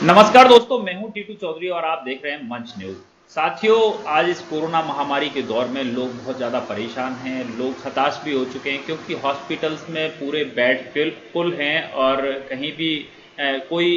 नमस्कार दोस्तों, मैं हूं टीटू चौधरी और आप देख रहे हैं मंच न्यूज। साथियों, आज इस कोरोना महामारी के दौर में लोग बहुत ज़्यादा परेशान हैं। लोग हताश भी हो चुके हैं क्योंकि हॉस्पिटल्स में पूरे बेड फुल हैं और कहीं भी कोई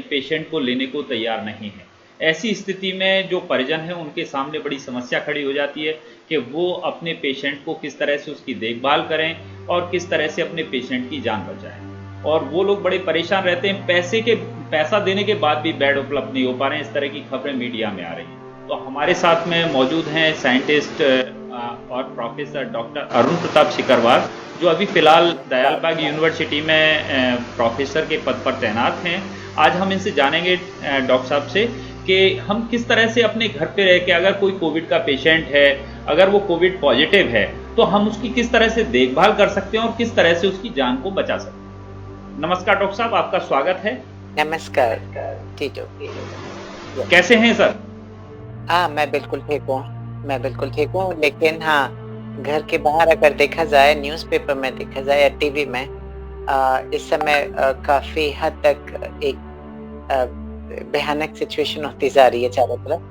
पेशेंट को लेने को तैयार नहीं है। ऐसी स्थिति में जो परिजन हैं उनके सामने बड़ी समस्या खड़ी हो जाती है कि वो अपने पेशेंट को किस तरह से उसकी देखभाल करें और किस तरह से अपने पेशेंट की जान बचाएं। और वो लोग बड़े परेशान रहते हैं। पैसा देने के बाद भी बेड उपलब्ध नहीं हो पा रहे हैं, इस तरह की खबरें मीडिया में आ रही हैं। तो हमारे साथ में मौजूद हैं साइंटिस्ट और प्रोफेसर डॉक्टर अरुण प्रताप शिकरवार, जो अभी फिलहाल दयालबाग यूनिवर्सिटी में प्रोफेसर के पद पर तैनात हैं। आज हम इनसे जानेंगे डॉक्टर साहब से कि हम किस तरह से अपने घर पे रह के, अगर कोई कोविड का पेशेंट है, अगर वो कोविड पॉजिटिव है, तो हम उसकी किस तरह से देखभाल कर सकते हैं और किस तरह से उसकी जान को बचा सकते हैं। नमस्कार डॉक्टर साहब, आपका स्वागत है। नमस्कार टीटू। कैसे हैं सर? हाँ, मैं बिल्कुल ठीक हूँ, लेकिन हाँ, घर के बाहर अगर देखा जाए, न्यूज़पेपर में देखा जाए या टीवी में, इस समय काफी हद तक एक भयानक सिचुएशन होती जा रही है चारों तरफ,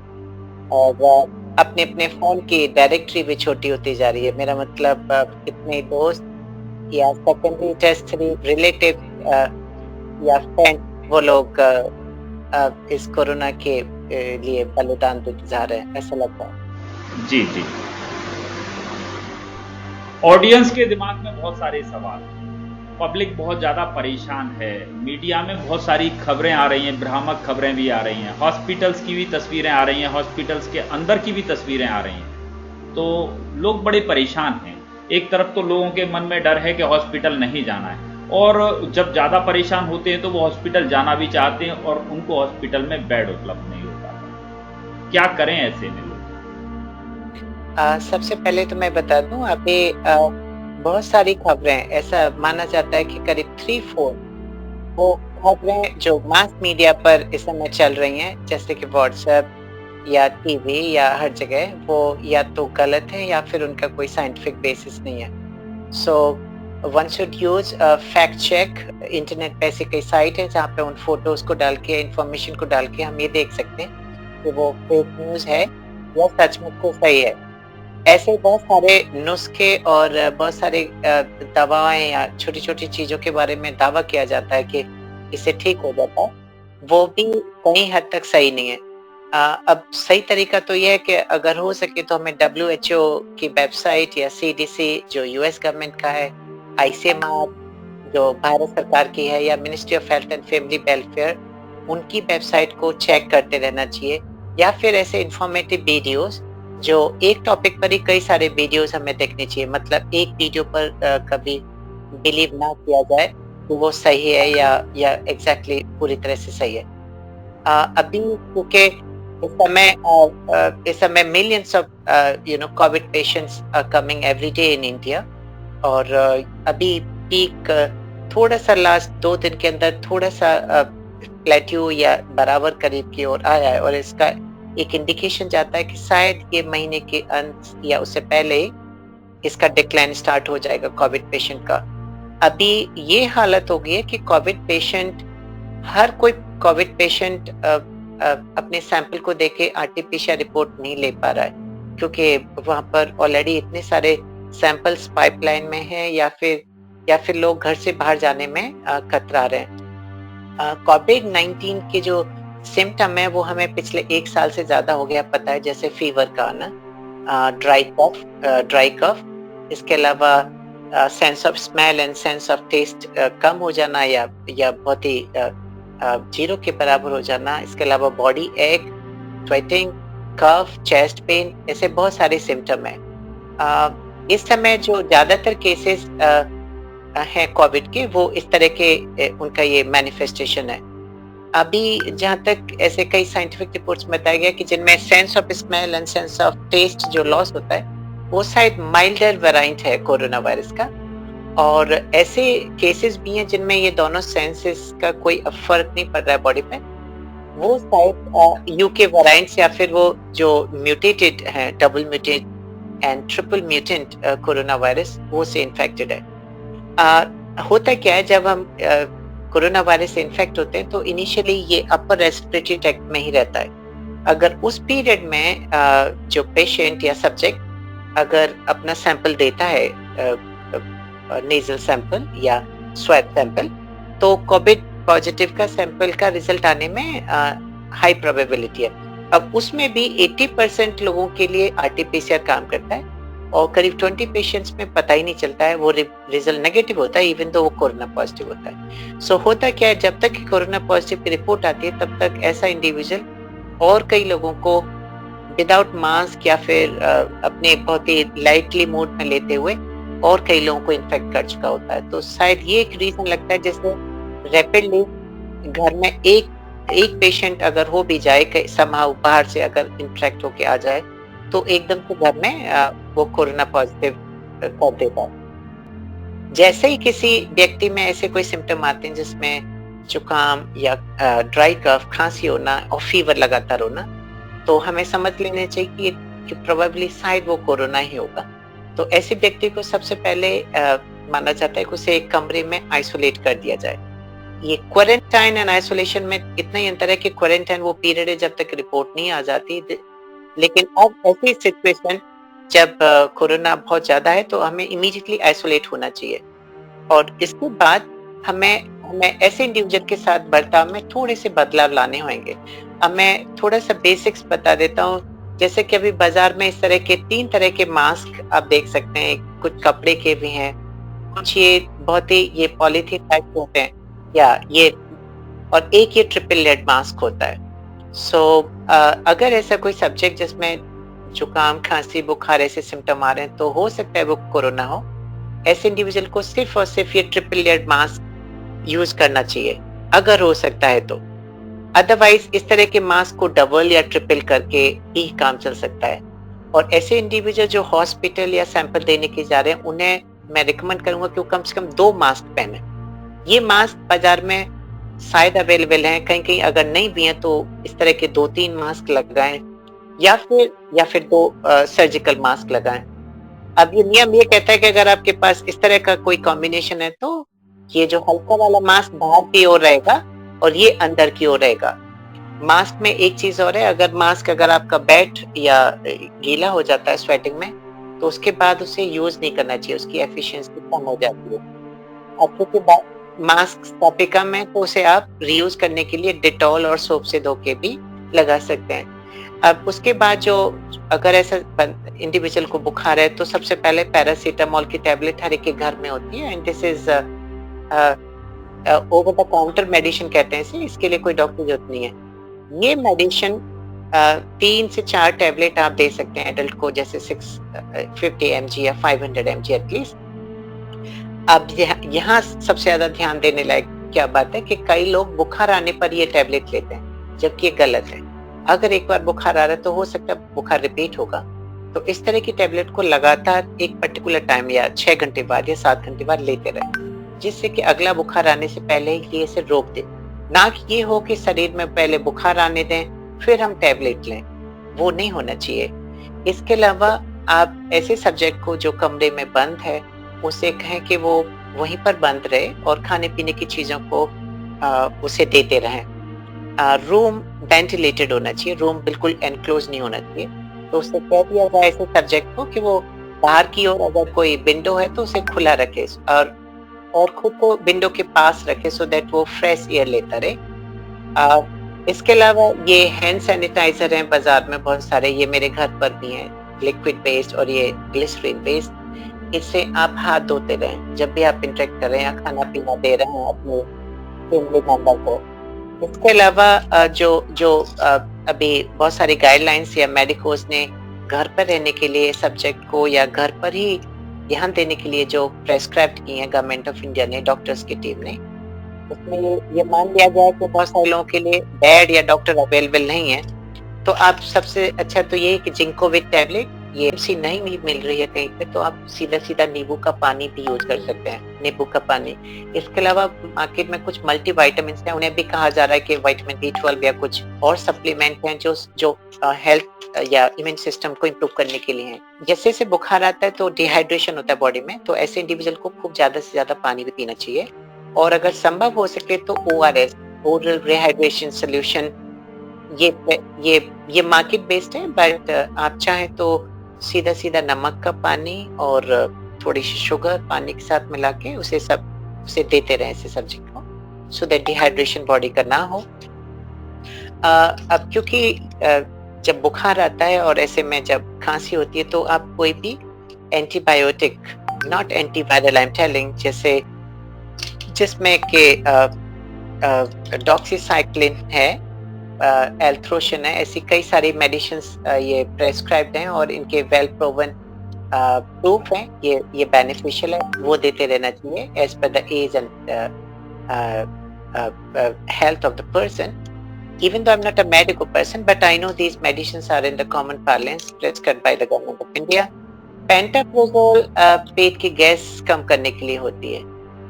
और अपने अपने फोन की डायरेक्टरी भी छोटी होती जा रही है। मेरा मतलब कितने दोस्त या सेकेंडरी टर्सरी रिलेटिव या फ्रेंड, वो लोग इस कोरोना के लिए बलिदान देते जा रहे हैं, ऐसा लगता है। जी जी। ऑडियंस के दिमाग में बहुत सारे सवाल हैं। पब्लिक बहुत ज़्यादा परेशान है। मीडिया में बहुत सारी खबरें आ रही हैं, भ्रामक खबरें भी आ रही हैं। हॉस्पिटल्स की भी तस्वीरें आ रही हैं, हॉस्पिटल्स के अंदर की भी तस्वीरें आ रही हैं। तो लोग बड़े परेशान हैं। एक तरफ तो लोगों के मन में डर है कि हॉस्पिटल नहीं जाना है, और जब ज़्यादा परेशान होते हैं तो वो हॉस्पिटल जाना भी चाहते हैं और उनको हॉस्पिटल में बेड उपलब्ध नहीं होता। क्या करें ऐसे में लोग? सबसे पहले तो मैं बता दूं, अभी बहुत सारी खबरें, ऐसा माना जाता है कि करीब 3-4 वो खबरें जो मास मीडिया पर इस समय चल रही हैं, जैसे कि व्हाट्सएप या टीवी या हर जगह, वो या तो गलत है या फिर उनका कोई साइंटिफिक बेसिस नहीं है। So one should use fact check. Internet पे ऐसी कई साइट है जहाँ पे उन फोटोज को डाल के, इंफॉर्मेशन को डाल के हम ये देख सकते हैं कि वो फेक न्यूज है या सचमुच को सही है। ऐसे बहुत सारे नुस्खे और बहुत सारे दवाएं या छोटी छोटी चीजों के बारे में दावा किया जाता है कि इससे ठीक हो जाता है, वो भी कई हद तक सही नहीं है। अब सही तरीका तो यह है कि अगर हो सके तो हमें WHO की वेबसाइट या CDC जो US गवर्नमेंट का है, ICMR जो भारत सरकार की है, या ministry of health and family welfare, उनकी वेबसाइट को चेक करते रहना चाहिए। या फिर ऐसे इंफॉर्मेटिव वीडियोस, जो एक टॉपिक पर ही कई सारे वीडियोस हमें देखने चाहिए। मतलब एक वीडियो पर कभी बिलीव ना किया जाए कि वो सही है या एग्जैक्टली पूरी तरह से सही है। अभी क्योंकि इस समय millions of covid patients are coming every day in India, और अभी पीक थोड़ा सा लास्ट 2 दिन के अंदर थोड़ा सा प्लेट्यू या बराबर करीब की ओर आया है, और इसका एक इंडिकेशन जाता है कि शायद ये महीने के अंत या उससे पहले इसका डिक्लाइन स्टार्ट हो जाएगा कोविड पेशेंट का। अभी ये हालत हो गई है कि हर कोई कोविड पेशेंट अपने सैंपल को देके आरटी-पीसीआर रिपोर्ट नहीं ले पा रहा है, क्योंकि वहां पर ऑलरेडी इतने सारे सैंपल्स पाइपलाइन में हैं, या फिर लोग घर से बाहर जाने में कतरा रहे हैं। कोविड-19 के जो सिम्टम है वो हमें पिछले 1 साल से ज्यादा हो गया पता है, जैसे फीवर का आना, ड्राई कफ, इसके अलावा sense of smell and sense of taste कम हो जाना या बहुत ही जीरो के बराबर हो जाना। इसके अलावा बॉडी एक, स्वेटिंग, कफ, चेस्ट पेन, ऐसे बहुत सारे सिम्टम है। इस समय जो ज्यादातर केसेस हैं कोविड के, वो इस तरह के उनका ये मैनिफेस्टेशन है। अभी जहाँ तक ऐसे कई साइंटिफिक रिपोर्ट्स में बताया गया कि जिनमें sense of smell and sense of taste जो लॉस होता है, वो शायद माइल्डर वेरिएंट है कोरोना वायरस का। और ऐसे केसेस भी हैं जिनमें ये दोनों सेंसेस का कोई फर्क नहीं पड़ रहा है बॉडी में, वो शायद यूके वेरिएंट्स या फिर वो जो म्यूटेटेड है, double mutate and triple mutant corona virus, वो से इन्फेक्टेड है। होता क्या है, जब हम कोरोना वायरस से इन्फेक्ट होते हैं तो इनिशियली ये अपर रेस्पिरेटरी ट्रैक्ट में ही रहता है। अगर उस पीरियड में जो पेशेंट या सब्जेक्ट अगर अपना सैंपल देता है, नेजल सैंपल या स्वैब सैंपल, तो कोविड पॉजिटिव का सैंपल का रिजल्ट आने में हाई प्रोबेबिलिटी है। अब उसमें भी 80% लोगों के लिए आरटी-पीसीआर काम करता है और करीब 20 पेशेंट्स में पता ही नहीं चलता है, वो रिजल्ट नेगेटिव होता है इवन दो वो कोरोना पॉजिटिव होता है। सो होता क्या है, जब तक कोरोना पॉजिटिव की रिपोर्ट आती है तब तक ऐसा इंडिविजुअल और कई लोगों को विदाउट मास्क या फिर अपने बहुत ही लाइटली मूड में लेते हुए और कई लोगों को इन्फेक्ट कर चुका होता है। तो शायद ये एक रीजन लगता है, जैसे रैपिडली घर में एक पेशेंट अगर हो भी जाए, समहाउ बाहर से अगर इन्फेक्ट होके आ जाए तो एकदम से घर में वो कोरोना पॉजिटिव कर देता है। जैसे ही किसी व्यक्ति में ऐसे कोई सिम्टम आते हैं जिसमें जुकाम या ड्राई कफ, खांसी होना और फीवर लगातार होना, तो हमें समझ लेना चाहिए कि प्रोबेबली शायद वो कोरोना ही होगा। तो ऐसे व्यक्ति को सबसे पहले माना जाता है कि उसे एक कमरे में आइसोलेट कर दिया जाए। ये क्वारंटाइन एंड आइसोलेशन में इतना ही अंतर है कि क्वारंटाइन वो पीरियड है जब तक रिपोर्ट नहीं आ जाती, लेकिन अब ऐसी सिचुएशन जब कोरोना बहुत ज्यादा है तो हमें इमीडिएटली आइसोलेट होना चाहिए। और इसके बाद हमें ऐसे इंडिविजुअल के साथ बर्ताव में थोड़े से बदलाव लाने होंगे। अब मैं थोड़ा सा बेसिक्स बता देता हूँ। जैसे कि अभी बाजार में इस तरह के 3 तरह के मास्क आप देख सकते हैं, कुछ कपड़े के भी हैं, कुछ ये बहुत ही ये पॉलीथीन टाइप के होते हैं, या ये, और एक ये ट्रिपल लेयर मास्क होता है। सो अगर ऐसा कोई सब्जेक्ट जिसमें जुकाम, खांसी, बुखार ऐसे सिम्टम आ रहे हैं तो हो सकता है वो कोरोना हो। ऐसे इंडिविजुअल को सिर्फ और सिर्फ ये ट्रिपल लेयर मास्क यूज करना चाहिए अगर हो सकता है तो। अदरवाइज इस तरह के मास्क को डबल या ट्रिपल करके ही काम चल सकता है। और ऐसे इंडिविजुअल जो हॉस्पिटल या सैंपल देने के जा रहे हैं उन्हें मैं रिकमेंड करूंगा कि वो कम से कम 2 मास्क पहने। ये मास्क बाजार में शायद अवेलेबल हैं, कहीं कहीं अगर नहीं भी हैं तो इस तरह के 2-3 मास्क लगाएं या फिर 2 सर्जिकल मास्क लगाएं। अब ये नियम ये कहता है कि अगर आपके पास इस तरह का कोई कॉम्बिनेशन है तो ये जो हल्का वाला मास्क बाहर की ओर रहेगा और ये अंदर की ओर रहेगा। मास्क में एक चीज और है, अगर आपका बैट या गीला हो जाता है स्वेटिंग में तो उसके बाद उसे यूज नहीं करना चाहिए, उसकी एफिशिएंसी कम हो जाती है। अब के बाद मास्क काफी कम है तो उसे आप रीयूज करने के लिए डेटॉल और सोप से धो के भी लगा सकते हैं। अब उसके बाद जो अगर ऐसा इंडिविजुअल को बुखार है तो सबसे पहले पैरासीटामोल की टैबलेट हर एक के घर में होती है, and this is over the counter medicine कहते हैं इसे, इसके लिए कोई डॉक्टर की जरूरत नहीं है। ये मेडिसिन 3 से 4 टैबलेट आप दे सकते हैं एडल्ट को, जैसे 650 mg या 500 mg एटलीस्ट। अब यहाँ सबसे ज्यादा ध्यान देने लायक क्या बात है कि कई लोग बुखार आने पर ये टैबलेट लेते हैं, जबकि ये गलत है। अगर एक बार बुखार आ रहा है तो हो सकता है बुखार रिपीट होगा, तो इस तरह की टैबलेट को लगातार एक पर्टिकुलर टाइम या 6 घंटे बाद या 7 घंटे बाद लेते रहे, जिससे कि अगला बुखार आने से पहले ही इसे रोक दे। ना कि ये हो कि शरीर में पहले बुखार आने दें फिर हम टैबलेट लें, वो नहीं होना चाहिए। इसके अलावा आप ऐसे सब्जेक्ट को जो कमरे में बंद है उसे कहें कि वो वहीं पर बंद रहे और खाने पीने की चीजों को उसे देते रहें। रूम वेंटिलेटेड होना चाहिए, रूम बिल्कुल एनक्लोज नहीं होना चाहिए। तो उससे कह दिया जाए ऐसे सब्जेक्ट को कि वो बाहर की ओर अगर कोई विंडो है तो उसे खुला रखे और खुद को विंडो के पास रखे, सो दैट वो फ्रेश एयर लेता रहे। इसके अलावा ये हैंड सैनिटाइजर हैं बाजार में बहुत सारे, ये मेरे घर पर भी हैं, लिक्विड बेस्ड और ये ग्लिसरीन बेस्ड। इससे आप हाथ धोते रहें जब भी आप इंटरेक्ट कर रहे हैं या खाना पीना दे रहे हैं अपने फैमिली मेंबर को। इसके अलावा जो अभी बहुत सारी गाइडलाइंस या मेडिकोस ने घर पर रहने के लिए सब्जेक्ट को या घर पर ही ध्यान देने के लिए जो प्रेस्क्राइब की है गवर्नमेंट ऑफ इंडिया ने, डॉक्टर्स की टीम ने, उसमें ये मान लिया गया कि बहुत सारे लोगों के लिए बेड या डॉक्टर अवेलेबल नहीं है, तो आप सबसे अच्छा तो ये है कि जिंकोविट टैबलेट, ये सी नहीं मिल रही है कहीं पे तो आप सीधा नींबू का पानी भी यूज कर सकते हैं, नींबू का पानी। इसके अलावा मार्केट में कुछ मल्टी वाइटामिन हैं, उन्हें भी कहा जा रहा है कि विटामिन B12 या कुछ और सप्लीमेंट हैं जो हेल्थ या इम्यून सिस्टम को इम्प्रूव करने के लिए हैं। जैसे जैसे बुखार आता है तो डिहाइड्रेशन होता है बॉडी में, तो ऐसे इंडिविजुअल को खूब ज्यादा से ज्यादा पानी भी पीना चाहिए और अगर संभव हो सके तो ORS, ओरल रिहाइड्रेशन सॉल्यूशन, ये मार्केट बेस्ड है, बट आप चाहें तो सीधा सीधा नमक का पानी और थोड़ी सी शुगर पानी के साथ मिला के उसे देते रहे ऐसे सब्जेक्ट को, सो दैट डिहाइड्रेशन बॉडी का ना हो। अब क्योंकि जब बुखार आता है और ऐसे में जब खांसी होती है तो आप कोई भी antibiotic, not antiviral, I am telling, जैसे जिसमें के डॉक्सीसाइक्लिन है, एल्थ्रोशन है, ऐसी कई सारी मेडिसिन्स ये प्रेस्क्राइब्ड हैं और इनके वेल प्रूवन प्रूफ है, ये बेनिफिशियल है, वो देते रहना चाहिए as per the age and health of the person. Even though I'm not a medical person, but I know these medicines are in the common parlance prescribed by the government of India. Pantoprazole पेट की gas कम करने के लिए होती है,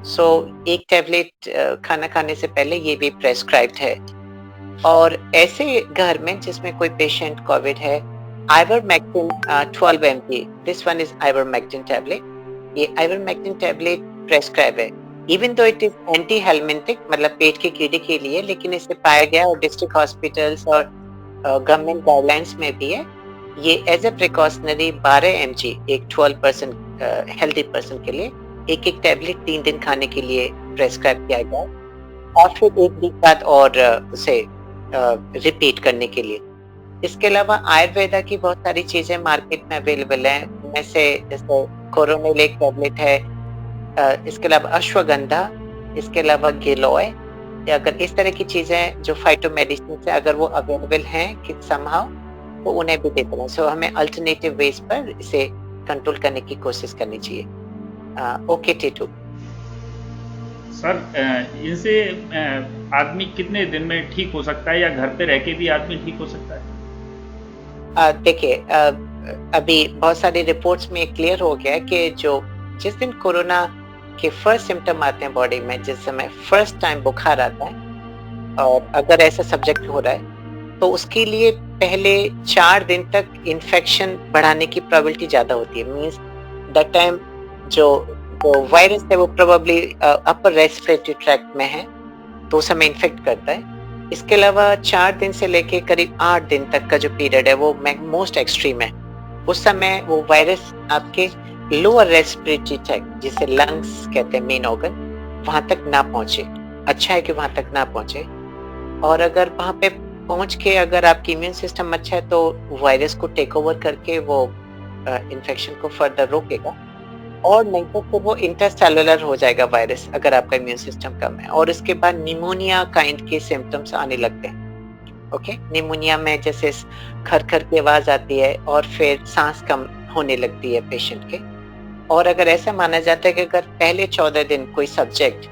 so एक tablet खाना खाने से पहले ये भी प्रेस्क्राइब्ड है। और ऐसे घर में जिसमें कोई पेशेंट कोविड है, ivermectin 12 mg, this one is ivermectin tablet, ये ivermectin tablet प्रेस्क्राइब है। Even though it is anti helminthic, मतलब पेट के कीड़े के लिए, लेकिन इसे पाया गया और डिस्ट्रिक्ट हॉस्पिटल्स और गवर्नमेंट गाइडलाइंस में भी है, ये एज ए प्रिकॉशनरी 12 mg एक 12% हेल्दी पर्सन के लिए एक टैबलेट 3 दिन खाने के लिए प्रेस्क्राइब किया गया, और फिर 1 वीक बाद और उसे रिपीट करने के लिए। इसके अलावा आयुर्वेदा की बहुत सारी चीजें मार्केट में अवेलेबल हैं, उनमें से जैसे कोरोनिल एक टैबलेट है, इसके अलावा अश्वगंधा, इसके अलावा गिलोय, या अगर इस तरह की चीजें जो फाइटो मेडिसिन से अगर वो अवेलेबल हैं कि समहाउ, तो उन्हें भी देते हैं। सो हमें अल्टरनेटिव वेज पर इसे कंट्रोल करने की कोशिश करनी चाहिए। ओके टीटू सर, इनसे आदमी कितने दिन में ठीक हो सकता है, या घर पे रह के भी आदमी ठीक हो सकता है? देखिए, अभी बहुत सारी रिपोर्ट्स में क्लियर हो गया है कि जिस दिन कोरोना के फर्स्ट सिम्टम आते हैं बॉडी में, जिस समय फर्स्ट टाइम बुखार आता है, और अगर ऐसा सब्जेक्ट हो रहा है तो उसके लिए पहले 4 दिन तक इन्फेक्शन बढ़ाने की प्रोबेबिलिटी ज्यादा होती है। मींस दैट टाइम जो वायरस है वो प्रोबेबली अपर रेस्पिरेटरी ट्रैक्ट में है, तो उस समय इन्फेक्ट करता है। इसके अलावा 4 दिन से लेके करीब 8 दिन तक का जो पीरियड है वो मोस्ट एक्सट्रीम है। उस समय वो वायरस आपके लोअर रेस्पिरेटरी ट्रैक्ट, जिसे लंग्स कहते हैं, मेन ऑर्गन, वहां तक ना पहुंचे। अच्छा है कि वहां तक ना पहुंचे, और अगर वहां पे पहुंच के अगर आपकी इम्यून सिस्टम अच्छा है तो वायरस को टेक ओवर करके वो इन्फेक्शन को फर्दर रोकेगा, और नहीं तो फिर वो इंटरसेलुलर हो जाएगा वायरस अगर आपका इम्यून सिस्टम कम है, और इसके बाद निमोनिया काइंड के सिम्टम्स आने लगते हैं। ओके, निमोनिया में जैसे खरखर की आवाज आती है और फिर सांस कम होने लगती है पेशेंट के। और अगर ऐसा माना जाता है कि अगर पहले 14 दिन कोई सब्जेक्ट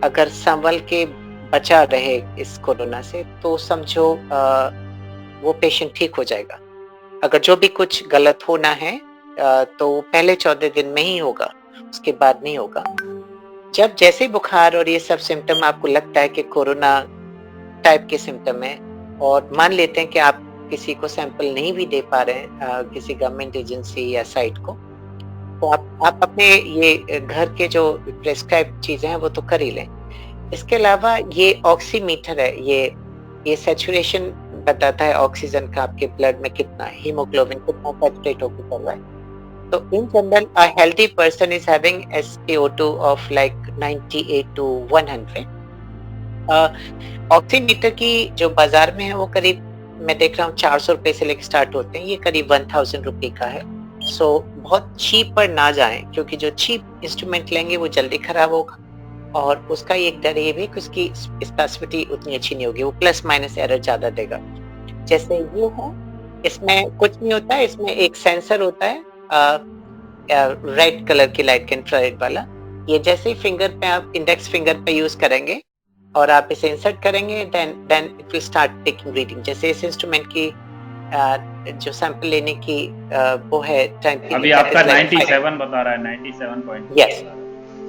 अगर संभल के बचा रहे इस कोरोना से, तो समझो वो पेशेंट ठीक हो जाएगा। अगर जो भी कुछ गलत होना है तो पहले 14 दिन में ही होगा, उसके बाद नहीं होगा। जब जैसे बुखार और ये सब सिम्टम आपको लगता है कि कोरोना टाइप के सिम्टम है, और मान लेते हैं कि आप किसी को सैंपल नहीं भी दे पा रहे हैं किसी गवर्नमेंट एजेंसी या साइट को, तो आप अपने ये घर के जो प्रेस्क्राइब चीजें हैं वो तो कर ही लें। इसके अलावा ये ऑक्सीमीटर है, ये सैचुरेशन बताता है ऑक्सीजन का आपके ब्लड में कितना, हीमोग्लोबिन कितना सैचुरेट होकर चल रहा है। तो in general a healthy person is having SpO2 of like 98 to 100। Oximeter की जो बाजार में है वो करीब, मैं देख रहा हूँ, 400 रुपए से लेकर स्टार्ट होते हैं, ये करीब 1000 रुपए का है। सो बहुत चीप पर ना जाएं, क्योंकि जो चीप इंस्ट्रूमेंट लेंगे वो जल्दी खराब होगा, और उसका एक डर ये भी कि उसकी स्पेसिफिसिटी उतनी अच्छी नहीं होगी, वो प्लस माइनस एरर ज्यादा देगा। जैसे ये है, इसमें कुछ नहीं होता है, इसमें एक सेंसर होता है रेड कलर की लाइट का, इंफ्रारेड वाला। ये जैसे ही फिंगर पे आप इंडेक्स फिंगर पे यूज करेंगे और आप इसे इंसर्ट करेंगे, then it will start taking reading. जैसे इस इंस्ट्रूमेंट की जो सैंपल लेने की वो है टाइम, अभी आपका 97 बता रहा है, 97 point. Yes,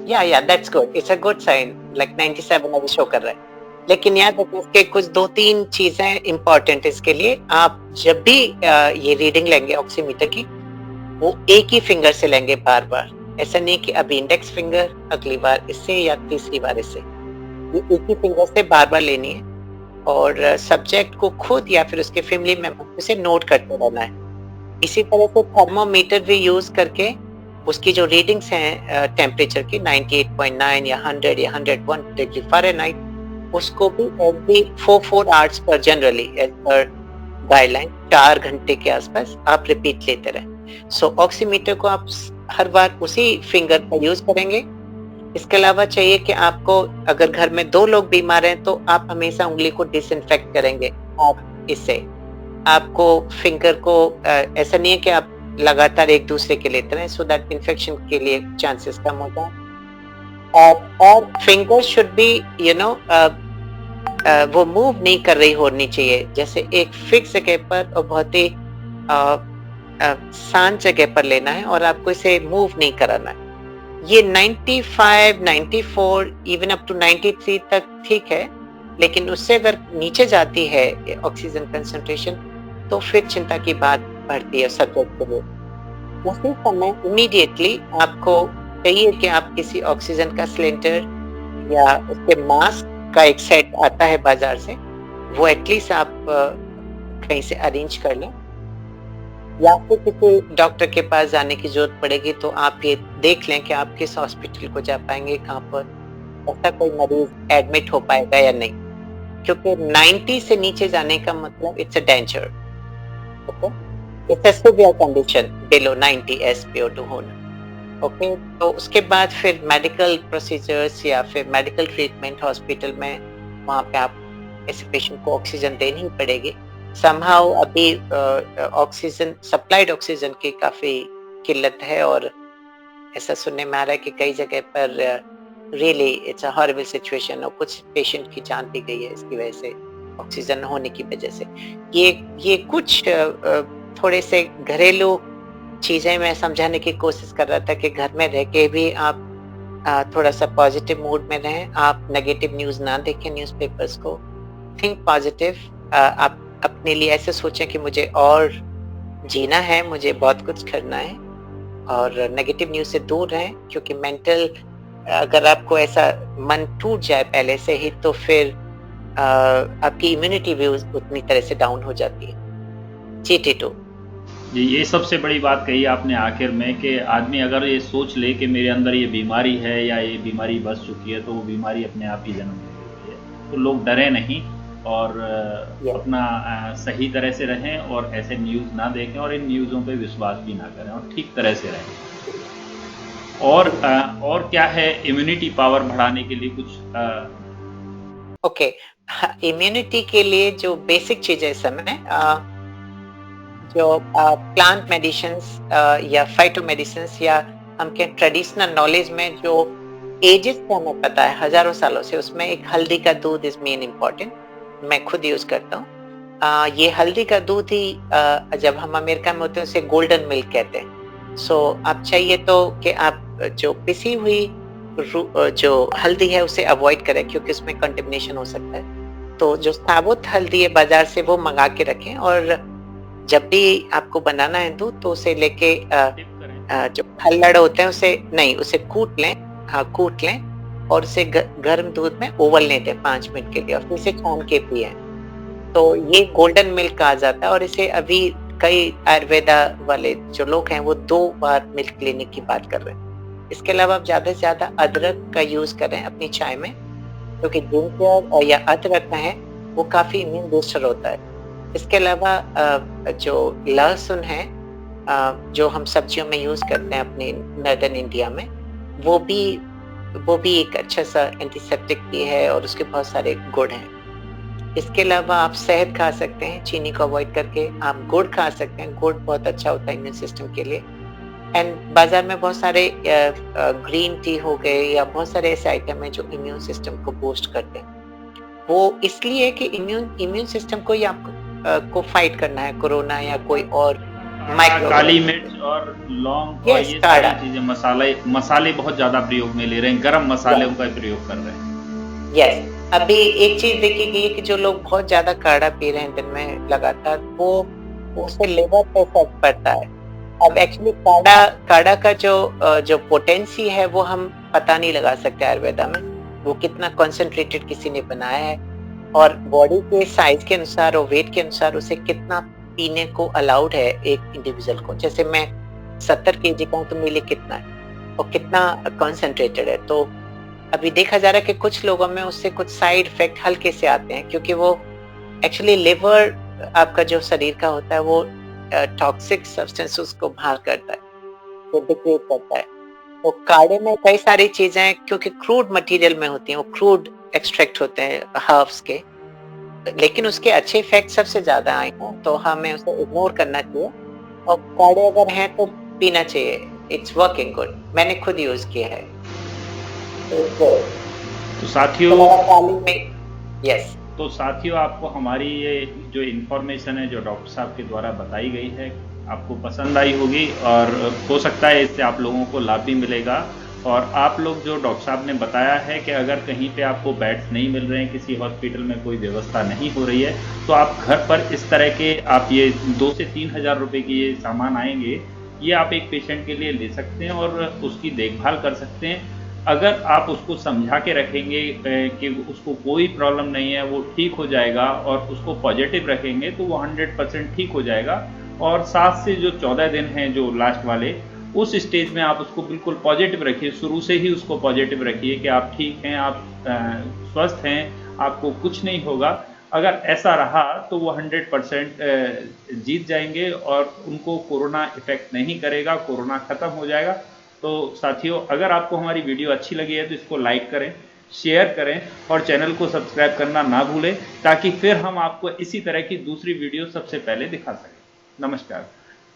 yeah that's good, it's a good sign, like 97 अभी शो कर रहा है। लेकिन याद रखिए इसके कुछ 2-3 चीजें इंपॉर्टेंट इसके लिए। आप जब भी ये रीडिंग लेंगे ऑक्सीमीटर की, वो एक ही फिंगर से लेंगे बार बार, ऐसा नहीं कि अभी इंडेक्स फिंगर, अगली बार इससे या तीसरी बार इससे। ये एक ही फिंगर से बार-बार लेनी है और सब्जेक्ट को खुद या फिर उसके फैमिली मेंबर से नोट करते रहना है। इसी तरह से थर्मोमीटर भी यूज़ करके उसकी जो रीडिंग्स हैं टेम्परेचर की 98.9 या 100 या 101 डिग्री फ़ारेनहाइट, उसको भी every 4 hours per generally as per guideline 4 घंटे के आसपास आप रिपीट लेते रहें। सो ऑक्सीमीटर को आप हर बार उसी फिंगर पर यूज़ करेंगे। इसके अलावा चाहिए कि आपको अगर घर में 2 लोग बीमार हैं तो आप हमेशा उंगली को डिसइंफेक्ट करेंगे आप इससे। आपको फिंगर को ऐसा नहीं है कि आप लगातार एक दूसरे के लेते रहें सो दैट इन्फेक्शन के लिए चांसेस कम हो जाए। और फिंगर शुड बी वो मूव नहीं कर रही होनी चाहिए, जैसे एक फिक्स जगह पर और बहुत ही शांत जगह पर लेना है और आपको इसे मूव नहीं कराना है। ये 95, 94 इवन अप टू 93 तक ठीक है, लेकिन उससे अगर नीचे जाती है ऑक्सीजन कंसंट्रेशन तो फिर चिंता की बात बढ़ती है सब्जेक्ट के लिए। उसी समय इमीडिएटली आपको चाहिए कि आप किसी ऑक्सीजन का सिलेंडर या उसके मास्क का एक सेट आता है बाजार से, वो एटलीस्ट आप कहीं से अरेंज कर लें या फिर किसी डॉक्टर के पास जाने की जरूरत पड़ेगी तो आप ये देख लें कि आप किस हॉस्पिटल को जा पाएंगे, कहाँ पर ऐसा कोई मरीज एडमिट हो पाएगा या नहीं, क्योंकि 90 से नीचे जाने का मतलब it's a danger, okay, it's a severe condition below 90 SpO2 होना, ओके। तो उसके बाद फिर मेडिकल प्रोसीजर्स या फिर मेडिकल ट्रीटमेंट हॉस्पिटल में, वहाँ पे आप ऐसे पेशेंट को ऑक्सीजन देनी ही पड़ेगी। समहाउ अभी ऑक्सीजन सप्लाइड ऑक्सीजन की काफी किल्लत है और ऐसा सुनने में आ रहा है कि कई जगह पर really it's a horrible situation और कुछ पेशेंट की जान भी गई है इसकी वजह से, ऑक्सीजन होने की वजह से। ये कुछ थोड़े से घरेलू चीजें मैं समझाने की कोशिश कर रहा था कि घर में रह के भी आप थोड़ा सा पॉजिटिव मूड में रहें, आप नेगेटिव न्यूज ना देखें न्यूज़पेपर्स को, थिंक पॉजिटिव, आप अपने लिए ऐसे सोचें कि मुझे और जीना है, मुझे बहुत कुछ करना है और नेगेटिव न्यूज़ से दूर रहें, क्योंकि मेंटल अगर आपको ऐसा मन टूट जाए पहले से ही तो फिर आपकी इम्यूनिटी भी उतनी तरह से डाउन हो जाती है। जी टीटू जी, ये सबसे बड़ी बात कही आपने आखिर में कि आदमी अगर ये सोच ले कि मेरे अंदर ये बीमारी है या ये बीमारी बस चुकी है तो वो बीमारी अपने आप ही जन्म ले लेती है। तो लोग डरे नहीं और अपना सही तरह से रहें और ऐसे न्यूज़ ना देखें और इन न्यूज़ों पे विश्वास भी ना करें और ठीक तरह से रहें। और क्या है इम्यूनिटी पावर बढ़ाने के लिए कुछ? ओके, इम्यूनिटी के लिए जो बेसिक चीज़ है इस समय जो प्लांट मेडिसिन्स या फाइटो मेडिसिन्स या हम कहें ट्रेडिशनल नॉलेज में जो एजेस से हमें पता है हजारों सालों से, उसमें एक हल्दी का दूध इज मेन इम्पोर्टेंट, मैं खुद यूज करता हूँ। ये हल्दी का दूध ही जब हम अमेरिका में होते हैं उसे गोल्डन मिल्क कहते हैं। सो आप चाहिए तो कि आप जो पिसी हुई जो हल्दी है उसे अवॉइड करें क्योंकि उसमें कंटेमिनेशन हो सकता है। तो जो साबुत हल्दी है बाजार से वो मंगा के रखें और जब भी आपको बनाना है दूध तो उसे लेके जो खल्लड़ होते हैं उसे नहीं, उसे कूट लें और उसे गर्म दूध में उबलने दें 5 मिनट के लिए और फिर से छान के पिए। तो ये गोल्डन मिल्क कहा जाता है और इसे अभी कई आयुर्वेदा वाले जो लोग हैं वो 2 बार मिल्क लेने की बात कर रहे हैं। इसके अलावा आप ज्यादा से ज्यादा अदरक का यूज करें अपनी चाय में, क्योंकि जिंजर या अदरक का है वो काफी इम्यून बूस्टर होता है। इसके अलावा जो लहसुन है जो हम सब्जियों में यूज करते हैं अपने नॉर्दर्न इंडिया में, वो भी एक अच्छा सा एंटीसेप्टिक भी है और उसके बहुत सारे गुण हैं। इसके अलावा आप शहद खा सकते हैं चीनी को अवॉइड करके, आप गुड़ खा सकते हैं, गुड़ बहुत अच्छा होता है इम्यून सिस्टम के लिए। एंड बाजार में बहुत सारे ग्रीन टी हो गए या बहुत सारे ऐसे आइटम हैं जो इम्यून सिस्टम को बूस्ट करते हैं। वो इसलिए कि इम्यून सिस्टम को या को फाइट करना है कोरोना या कोई और काली मिर्च और लौंग और ये सारी चीजें मसाले बहुत ज्यादा प्रयोग में ले रहे हैं, गरम मसालों का प्रयोग कर रहे हैं। यस, अभी एक चीज देखी गई कि जो लोग बहुत ज्यादा काढ़ा पी रहे हैं दिन में लगातार, वो उससे लिवर पे इफेक्ट पड़ता है अब एक्चुअली काढ़ा का जो पोटेंसी है वो हम पता नहीं लगा सकते आयुर्वेदा में, वो कितना कॉन्सेंट्रेटेड किसी ने बनाया है और बॉडी के साइज के अनुसार और वेट के अनुसार उसे कितना पीने को अलाउड है एक इंडिविजुअल को। जैसे मैं 70 kg का हूँ तो मेरे लिए कितना है और कितना कॉन्सेंट्रेटेड है। तो अभी देखा जा रहा है कि कुछ लोगों में उससे कुछ साइड इफेक्ट हल्के से आते हैं, क्योंकि वो एक्चुअली लिवर आपका जो शरीर का होता है वो टॉक्सिक सब्सटेंसेस को बाहर करता है, वो डिग्रेड करता है। तो काढ़े में कई सारी चीजें क्योंकि क्रूड मटेरियल में होती हैं, वो क्रूड एक्सट्रैक्ट होते हैं हर्ब्स के, लेकिन उसके अच्छे इफेक्ट सबसे ज्यादा आए हैं, तो हमें उसे इग्नोर करना चाहिए और काढ़े अगर हैं तो पीना चाहिए। इट्स वर्किंग गुड, मैंने खुद यूज किया है। तो साथियों यस तो साथियों आपको हमारी ये जो इन्फॉर्मेशन है जो डॉक्टर साहब के द्वारा बताई गई है आपको पसंद आई होगी और हो सकता है इससे आप लोगों को लाभ भी मिलेगा। और आप लोग जो डॉक्टर साहब ने बताया है कि अगर कहीं पे आपको बेड्स नहीं मिल रहे हैं, किसी हॉस्पिटल में कोई व्यवस्था नहीं हो रही है, तो आप घर पर इस तरह के आप ये 2 से 3 हज़ार रुपये की ये सामान आएंगे, ये आप एक पेशेंट के लिए ले सकते हैं और उसकी देखभाल कर सकते हैं। अगर आप उसको समझा के रखेंगे कि उसको कोई प्रॉब्लम नहीं है, वो ठीक हो जाएगा और उसको पॉजिटिव रखेंगे तो वो 100% ठीक हो जाएगा। और 7 से जो 14 दिन हैं जो लास्ट वाले, उस स्टेज में आप उसको बिल्कुल पॉजिटिव रखिए, शुरू से ही उसको पॉजिटिव रखिए कि आप ठीक हैं, आप स्वस्थ हैं, आपको कुछ नहीं होगा। अगर ऐसा रहा तो वो 100% जीत जाएंगे और उनको कोरोना इफेक्ट नहीं करेगा, कोरोना खत्म हो जाएगा। तो साथियों अगर आपको हमारी वीडियो अच्छी लगी है तो इसको लाइक करें, शेयर करें और चैनल को सब्सक्राइब करना ना भूलें, ताकि फिर हम आपको इसी तरह की दूसरी वीडियो सबसे पहले दिखा सकें। नमस्कार।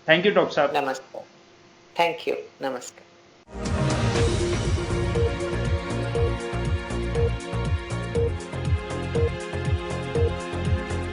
थैंक यू डॉक्टर साहब। नमस्कार। Thank you. नमस्कार।